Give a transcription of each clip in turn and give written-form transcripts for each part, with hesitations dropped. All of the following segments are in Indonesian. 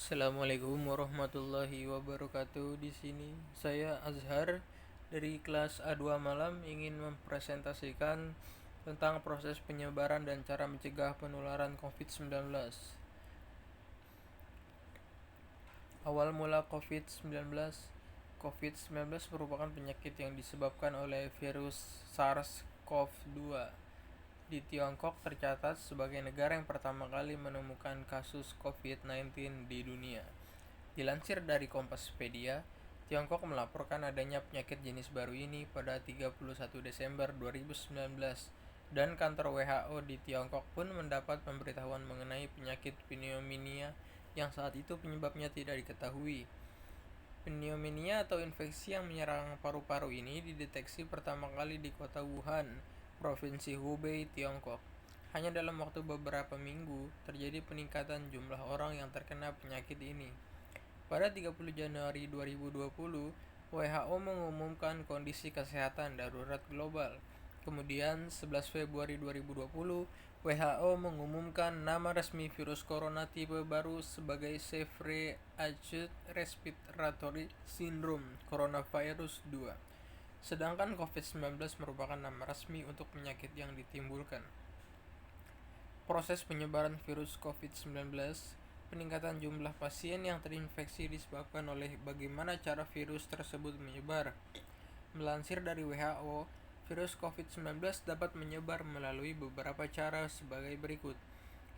Assalamualaikum warahmatullahi wabarakatuh. Di sini saya Azhar dari kelas A2 Malam ingin mempresentasikan tentang proses penyebaran dan cara mencegah penularan COVID-19. Awal mula COVID-19 merupakan penyakit yang disebabkan oleh virus SARS-CoV-2. Di Tiongkok tercatat sebagai negara yang pertama kali menemukan kasus COVID-19 di dunia. Dilansir dari Kompaspedia, Tiongkok melaporkan adanya penyakit jenis baru ini pada 31 Desember 2019 dan kantor WHO di Tiongkok pun mendapat pemberitahuan mengenai penyakit pneumonia yang saat itu penyebabnya tidak diketahui. Pneumonia atau infeksi yang menyerang paru-paru ini dideteksi pertama kali di kota Wuhan, Provinsi Hubei, Tiongkok. Hanya dalam waktu beberapa minggu, terjadi peningkatan jumlah orang yang terkena penyakit ini. Pada 30 Januari 2020, WHO mengumumkan kondisi kesehatan darurat global. Kemudian 11 Februari 2020, WHO mengumumkan nama resmi virus corona tipe baru sebagai Severe Acute Respiratory Syndrome Coronavirus 2. Sedangkan COVID-19 merupakan nama resmi untuk penyakit yang ditimbulkan. Proses penyebaran virus COVID-19. Peningkatan jumlah pasien yang terinfeksi disebabkan oleh bagaimana cara virus tersebut menyebar. Melansir dari WHO, virus COVID-19 dapat menyebar melalui beberapa cara sebagai berikut.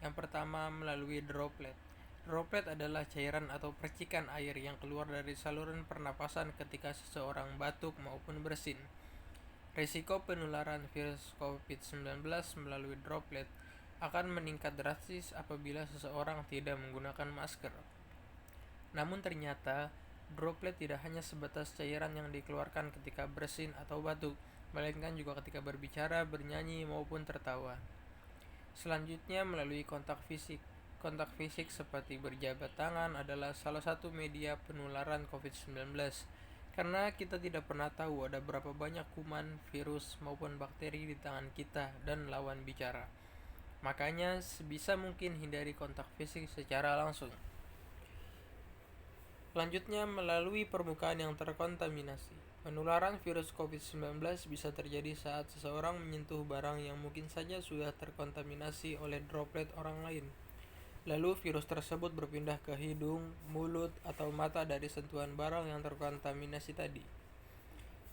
Yang pertama, melalui droplet. Droplet adalah cairan atau percikan air yang keluar dari saluran pernapasan ketika seseorang batuk maupun bersin. Risiko penularan virus COVID-19 melalui droplet akan meningkat drastis apabila seseorang tidak menggunakan masker. Namun ternyata, droplet tidak hanya sebatas cairan yang dikeluarkan ketika bersin atau batuk, melainkan juga ketika berbicara, bernyanyi, maupun tertawa. Selanjutnya, melalui kontak fisik. Kontak fisik seperti berjabat tangan adalah salah satu media penularan COVID-19, karena kita tidak pernah tahu ada berapa banyak kuman, virus, maupun bakteri di tangan kita dan lawan bicara. Makanya sebisa mungkin hindari kontak fisik secara langsung. Selanjutnya, melalui permukaan yang terkontaminasi. Penularan virus COVID-19 bisa terjadi saat seseorang menyentuh barang yang mungkin saja sudah terkontaminasi oleh droplet orang lain. Lalu virus tersebut berpindah ke hidung, mulut, atau mata dari sentuhan barang yang terkontaminasi tadi.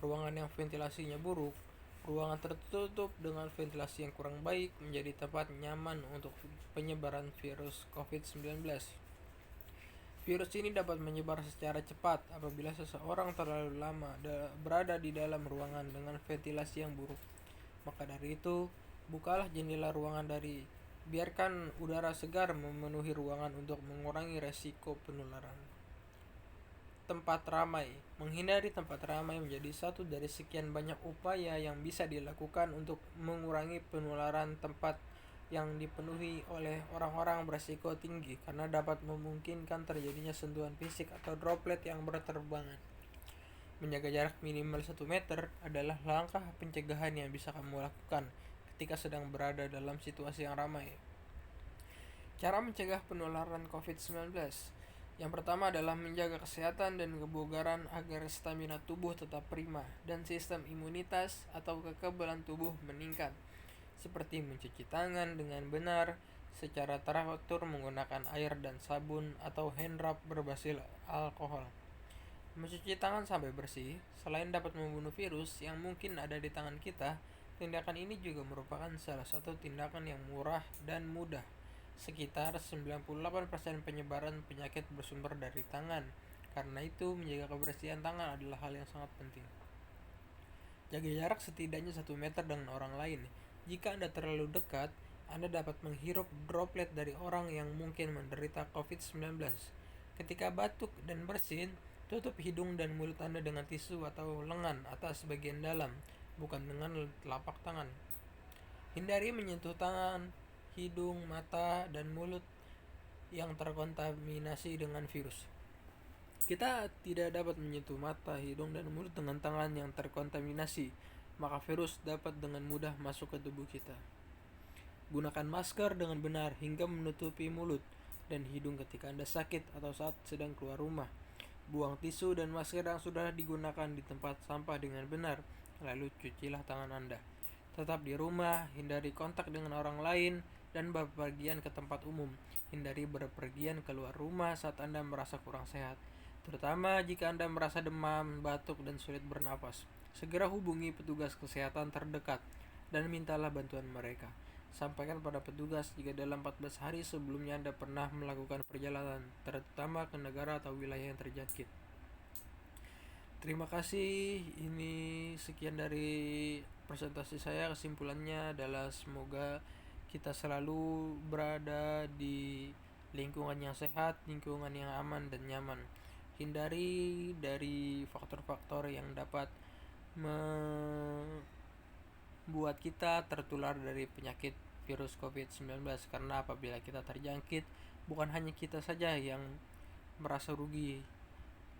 Ruangan yang ventilasinya buruk, ruangan tertutup dengan ventilasi yang kurang baik menjadi tempat nyaman untuk penyebaran virus COVID-19. Virus ini dapat menyebar secara cepat apabila seseorang terlalu lama berada di dalam ruangan dengan ventilasi yang buruk. Maka dari itu, bukalah jendela ruangan biarkan udara segar memenuhi ruangan untuk mengurangi resiko penularan. Tempat ramai. Menghindari tempat ramai menjadi satu dari sekian banyak upaya yang bisa dilakukan untuk mengurangi penularan tempat yang dipenuhi oleh orang-orang berisiko tinggi karena dapat memungkinkan terjadinya sentuhan fisik atau droplet yang berterbangan. Menjaga jarak minimal 1 meter adalah langkah pencegahan yang bisa kamu lakukan ketika sedang berada dalam situasi yang ramai. Cara mencegah penularan COVID-19. Yang pertama adalah menjaga kesehatan dan kebugaran agar stamina tubuh tetap prima dan sistem imunitas atau kekebalan tubuh meningkat, seperti mencuci tangan dengan benar secara teratur menggunakan air dan sabun atau hand rub berbasis alkohol. Mencuci tangan sampai bersih, selain dapat membunuh virus yang mungkin ada di tangan kita, tindakan ini juga merupakan salah satu tindakan yang murah dan mudah. Sekitar 98% penyebaran penyakit bersumber dari tangan. Karena itu, menjaga kebersihan tangan adalah hal yang sangat penting. Jaga jarak setidaknya 1 meter dengan orang lain. Jika Anda terlalu dekat, Anda dapat menghirup droplet dari orang yang mungkin menderita COVID-19. Ketika batuk dan bersin, tutup hidung dan mulut Anda dengan tisu atau lengan atas bagian dalam, bukan dengan telapak tangan. Hindari menyentuh tangan, hidung, mata, dan mulut yang terkontaminasi dengan virus. Kita tidak dapat menyentuh mata, hidung, dan mulut dengan tangan yang terkontaminasi, maka virus dapat dengan mudah masuk ke tubuh kita. Gunakan masker dengan benar hingga menutupi mulut, dan hidung ketika Anda sakit atau saat sedang keluar rumah. Buang tisu dan masker yang sudah digunakan di tempat sampah dengan benar, lalu cucilah tangan Anda. Tetap di rumah, hindari kontak dengan orang lain, dan bepergian ke tempat umum. Hindari berpergian keluar rumah saat Anda merasa kurang sehat, terutama jika Anda merasa demam, batuk, dan sulit bernapas. Segera hubungi petugas kesehatan terdekat dan mintalah bantuan mereka. Sampaikan pada petugas jika dalam 14 hari sebelumnya Anda pernah melakukan perjalanan, terutama ke negara atau wilayah yang terjangkit. Terima kasih. Ini sekian dari presentasi saya. Kesimpulannya adalah semoga kita selalu berada di lingkungan yang sehat, lingkungan yang aman dan nyaman. Hindari dari faktor-faktor yang dapat membuat kita tertular dari penyakit virus COVID-19, karena apabila kita terjangkit, bukan hanya kita saja yang merasa rugi,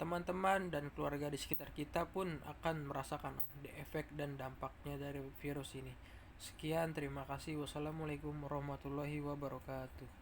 teman-teman dan keluarga di sekitar kita pun akan merasakan efek dan dampaknya dari virus ini. Sekian, terima kasih. Wassalamualaikum warahmatullahi wabarakatuh.